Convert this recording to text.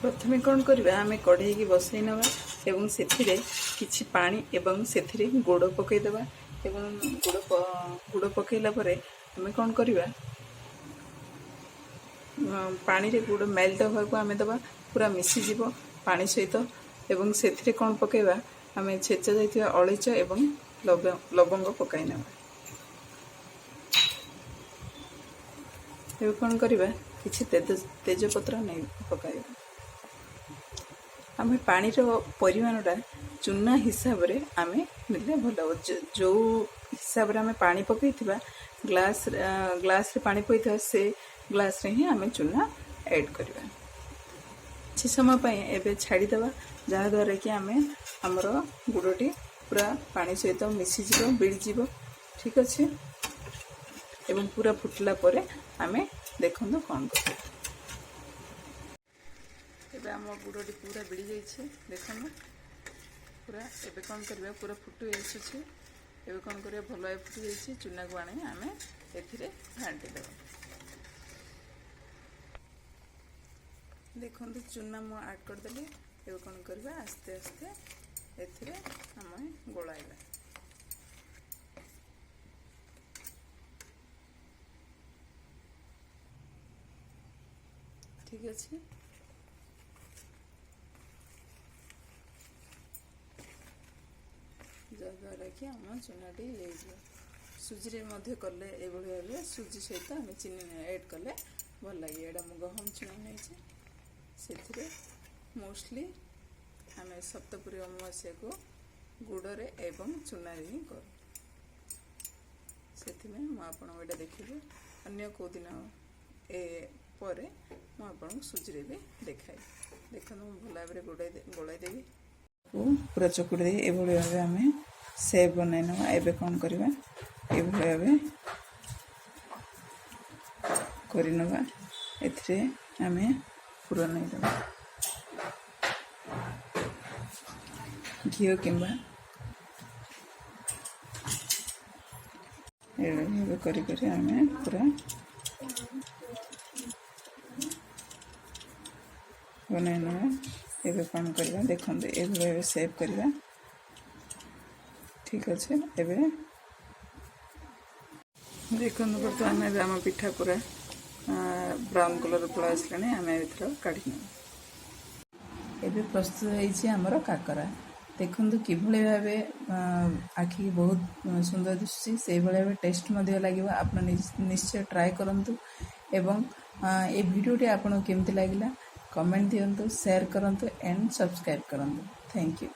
प्रथमे कौन करवा आम कढ़ई की बसई नवा एवं सेथिरे किछि पानी एवं सेथिरे गुड़ पकईदेवा एवं गुड़ पकईला परे आम कौन करवा पानी रे गुड़ मेल्ट होगा आम दबा पूरा मिसीज पानी सहित एवं सेथिरे कौन पकईवा आम छेचा जाइथिबा अलैच एवं लवंग पकाई नवा एवं कौन करवा किछि तेजपत्र नहीं पकाइबा आम पानी परिमाणटा चूना हिसाब रे आम नेले भल जो हिसाब रे आम पानी पकई ग्लास रे पानी पकई से ग्लास रे ही आम चूना ऐड करवा किछि समय पई एबे छाड़ीदेवा जहाँद्वारा कि आम आमर गुड़टी पूरा पानी सहित मिसीज बिड़ीज ठीक अच्छे एवं पूरा फुटला परे आम देखो कौन कर एबे आम गुड़टी पूरा बिड़ी जाइए देखो पूरा एबे कौन करबा पूरा फुटू आसुची एबे कौन करबा भल भाव फुटी जाइए चूना को आनी आम एथिरे घांटी देबा देखो चूना मु ऐड कर देली एबे कौन करबा आस्ते आस्ते एथिरे आम गोलाइबा ठीक अच्छे जद्वारा कि आम चूनाटी सुजी रे कले भाव सुजी सहित आम चीनी ऐड कले भल लगे एटा मु गहम चूना नहीं से मोस्टली आम सप्तपुरी अमावास्या को गुड़े एवं चूना ही कर मुझे देखिए अन्य को दिन पर मुझे सुजी रे भी देखाए देखो भल भाव गोलाई देवी पूरा चकुड़ी दे ये भाव आम सेव बनाई ना एबे कौन करवा ये भाव करवा एथिरे आम पूरा नहीं देवा घी किंबा करी आम पूरा बनाई ना एबे कौन करवा देखो ये सेव करवा ठीक अच्छे एबे देखो बर्तमान एबे आम पिठा पूरा ब्राउन कलर पड़ा आसलानी आम एथर काढ़ी एबे प्रस्तुत होइछि हमर काकरा देखो कि भाव आखि बहुत सुंदर दिशुची से भाव टेस्ट लगे आप निश्चय ट्राए करंतु एवं ए वीडियोटी आपन केमती लगिला कमेंट दियंतु शेयर करंतु एंड सब्सक्राइब करंतु थैंक यू।